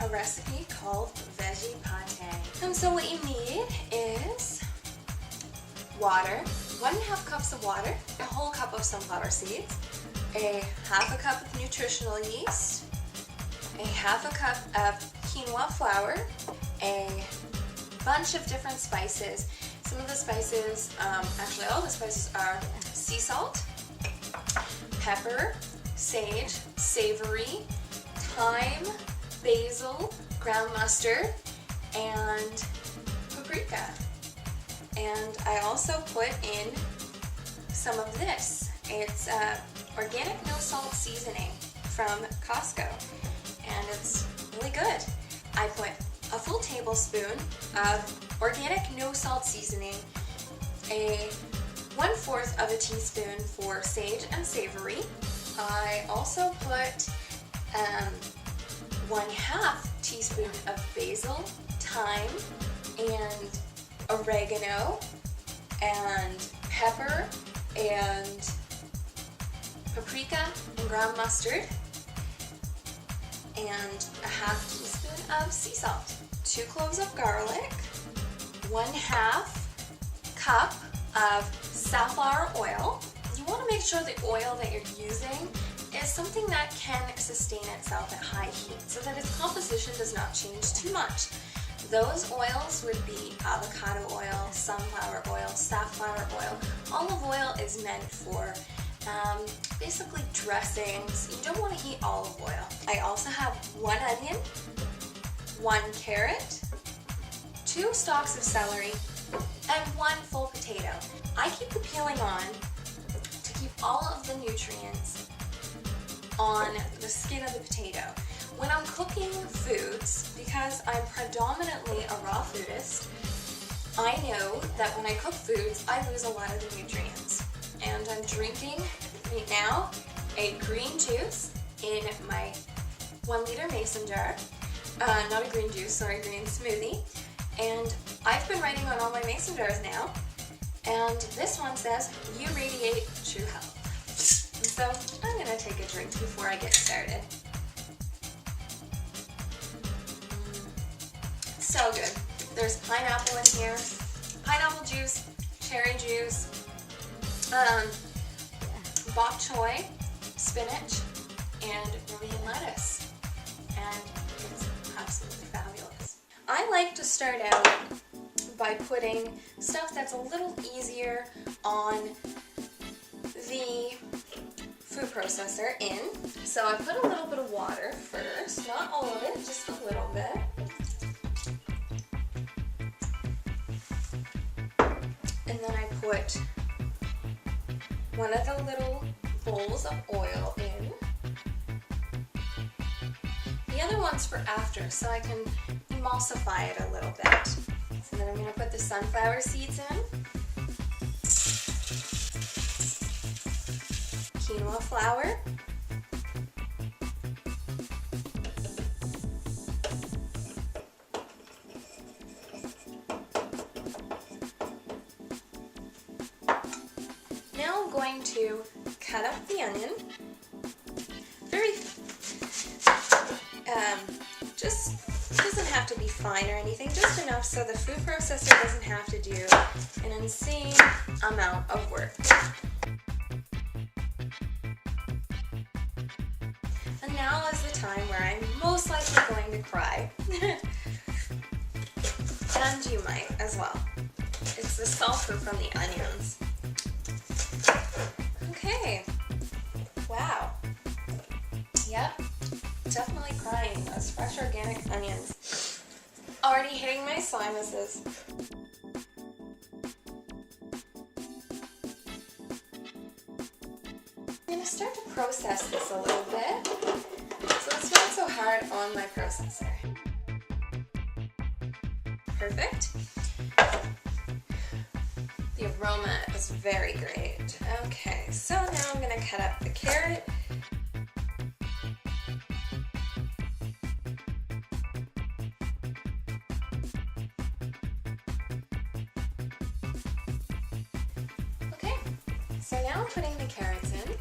a recipe called Veggie Pate. And so what you need is water, 1.5 cups of water, a whole cup of sunflower seeds, a half a cup of nutritional yeast, a half a cup of quinoa flour, a bunch of different spices. Some of the spices, actually all the spices are sea salt, pepper, sage, savory, thyme, basil, ground mustard, and paprika. And I also put in some of this. It's organic no salt seasoning from Costco, and it's really good. I put a full tablespoon of organic no salt seasoning, a 1/4 of a teaspoon for sage and savory. I also put 1/2 teaspoon of basil, thyme, and oregano, and pepper, and paprika, and ground mustard, and a 1/2 teaspoon of sea salt, 2 cloves of garlic, 1/2 cup of safflower oil. You want to make sure the oil that you're using is something that can sustain itself at high heat so that its composition does not change too much. Those oils would be avocado oil, sunflower oil, safflower oil. Olive oil is meant for basically dressings. You don't want to heat olive oil. I also have 1 onion, 1 carrot, 2 stalks of celery, and 1 full potato. I keep the peeling on to keep all of the nutrients on the skin of the potato. When I'm cooking foods, because I'm predominantly a raw foodist, I know that when I cook foods, I lose a lot of the nutrients. And I'm drinking right now a green juice in my 1-liter mason jar. Not a green juice, sorry, green smoothie. And I've been writing on all my mason jars now, and this one says, "You radiate true health." And so I'm gonna take a drink before I get started. So good. There's pineapple in here, pineapple juice, cherry juice, bok choy, spinach, and romaine lettuce. And it's absolutely fabulous. I like to start out by putting stuff that's a little easier on the food processor in. So I put a little bit of water first, not all of it, just a little bit. And then I put one of the little bowls of oil in. The other one's for after, so I can emulsify it a little bit. So then I'm going to put the sunflower seeds in, quinoa flour, now I'm going to cut up the onion, just doesn't have to be fine or anything, just enough so the food processor doesn't have to do an insane amount of work. And now is the time where I'm most likely going to cry. And you might as well. It's the sulfur from the onions. Okay. Wow. Yep. Definitely crying. Those fresh organic onions. Already hitting my sinuses. I'm going to start to process this a little bit, so it's not so hard on my processor. Perfect. The aroma is very great. Okay, so now I'm going to cut up the carrot. So now I'm putting the carrots in,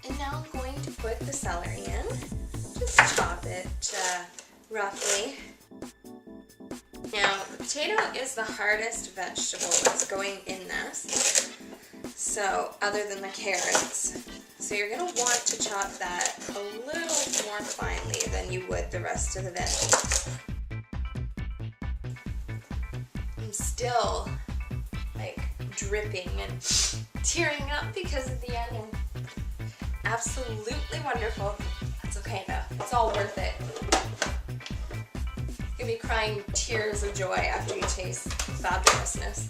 and now I'm going to put the celery in. just chop it roughly. Now, the potato is the hardest vegetable that's going in this, so other than the carrots. So you're going to want to chop that a little more finely than you would the rest of the veggies. I'm still like dripping and tearing up because of the onion. Absolutely wonderful. That's okay though. It's all worth it. You'll be crying tears of joy after you taste fabulousness.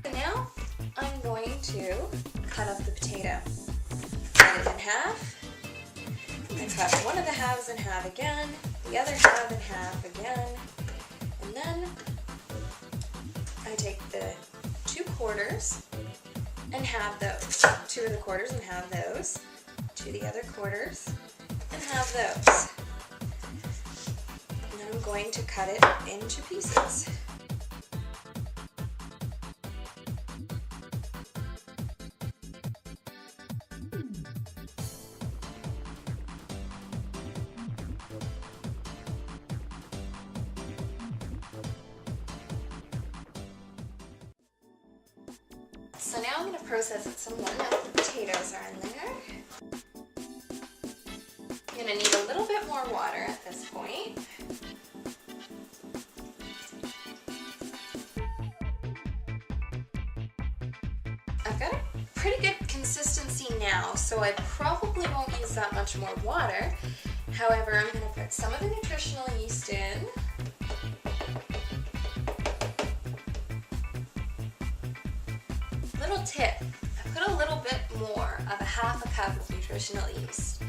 So now I'm going to cut up the potato. Cut it in half. I cut one of the halves in half again, the other half in half again, and then I take the 2/4 and halve those. 2 of the quarters and halve those. 2 of the other quarters and halve those. And then I'm going to cut it into pieces. So now I'm going to process it some more now that the potatoes are in there. I'm going to need a little bit more water at this point. I've got a pretty good consistency now, so I probably won't use that much more water. However, I'm going to put some of the nutritional yeast in. Little tip, I put a little bit more of a 1/2 cup of nutritional yeast.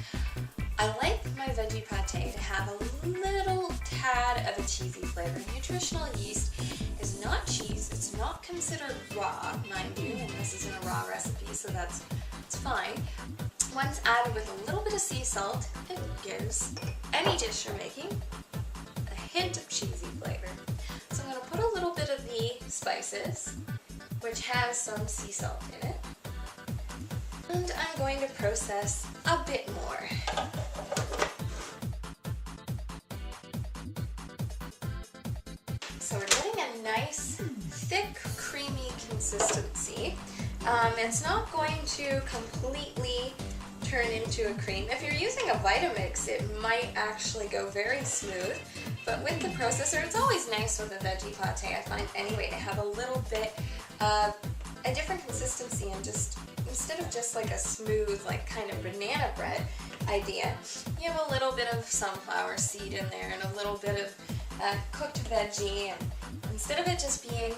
I like my Veggie Pate to have a little tad of a cheesy flavor. Nutritional yeast is not cheese, it's not considered raw, mind you, and this isn't a raw recipe, so it's fine. Once added with a little bit of sea salt, it gives any dish you're making a hint of cheesy flavor. So I'm going to put a little bit of the spices, which has some sea salt in it. And I'm going to process a bit more. So we're getting a nice, thick, creamy consistency. It's not going to completely turn into a cream. If you're using a Vitamix, it might actually go very smooth. But with the processor, it's always nice with a Veggie Pate, I find anyway, to have a little bit a different consistency, and just instead of just like a smooth, like kind of banana bread idea, you have a little bit of sunflower seed in there and a little bit of cooked veggie, and instead of it just being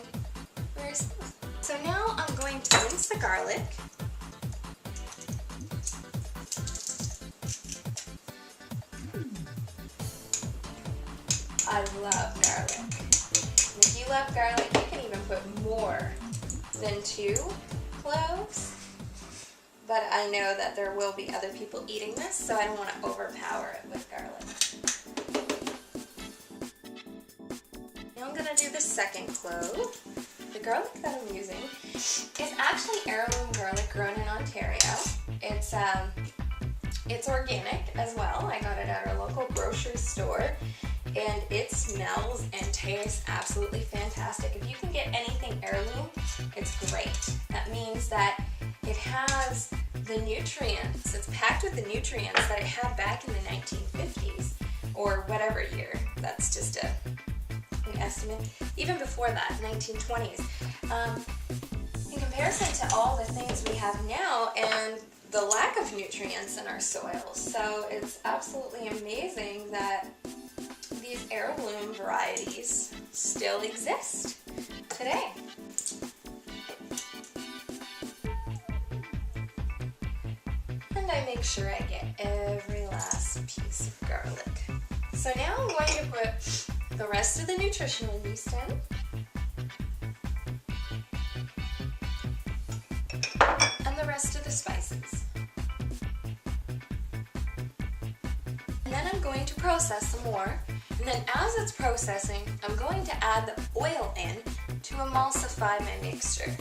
very smooth. So now I'm going to mince the garlic. I love garlic. And if you love garlic, you can even put more than 2 cloves. But I know that there will be other people eating this, so I don't want to overpower it with garlic. Now I'm going to do the second clove. The garlic that I'm using is actually heirloom garlic grown in Ontario. It's organic as well. I got it at our local grocery store, and it smells and tastes absolutely fantastic. If you can get anything heirloom, it's great. That means that it has the nutrients, it's packed with the nutrients that it had back in the 1950s or whatever year. That's just an estimate. Even before that, 1920s. In comparison to all the things we have now and the lack of nutrients in our soils. So it's absolutely amazing that these heirloom varieties still exist today. And I make sure I get every last piece of garlic. So now I'm going to put the rest of the nutritional yeast in. And the rest of the spices. And then I'm going to process some more. And then as it's processing, I'm going to add the oil in to emulsify my mixture.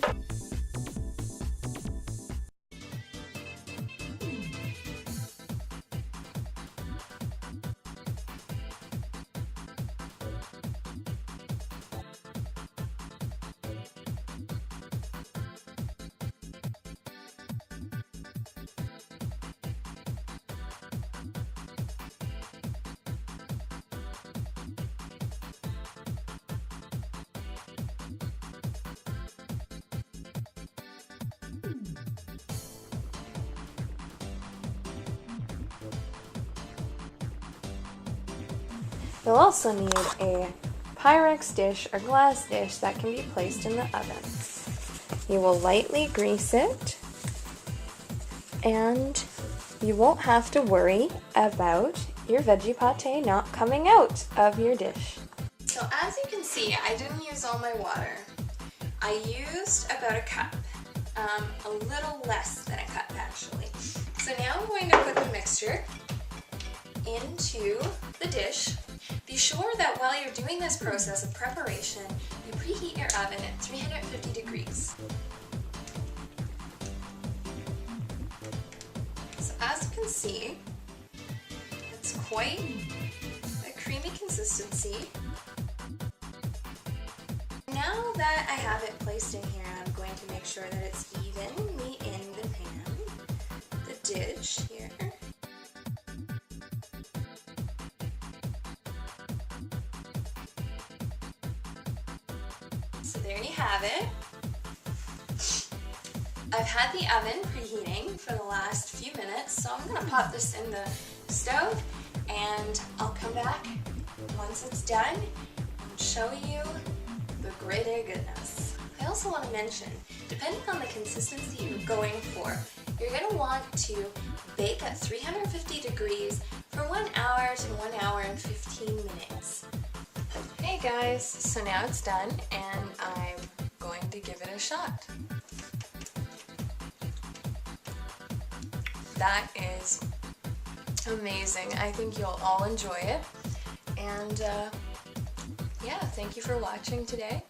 You'll also need a Pyrex dish or glass dish that can be placed in the oven. You will lightly grease it, and you won't have to worry about your veggie pate not coming out of your dish. So as you can see, I didn't use all my water. I used about a cup, a little less than a cup actually. So now I'm going to put the mixture into the dish. Be sure that while you're doing this process of preparation, you preheat your oven at 350 degrees. So as you can see, it's quite a creamy consistency. Now that I have it placed in here, I'm going to make sure that it's evenly in the pan, the dish here. So there you have it. I've had the oven preheating for the last few minutes, so I'm going to pop this in the stove and I'll come back once it's done and show you the grade A goodness. I also want to mention, depending on the consistency you're going for, you're going to want to bake at 350 degrees for 1 hour to 1 hour and 15 minutes. Hey guys, so now it's done and I'm going to give it a shot. That is amazing. I think you'll all enjoy it. And yeah, thank you for watching today.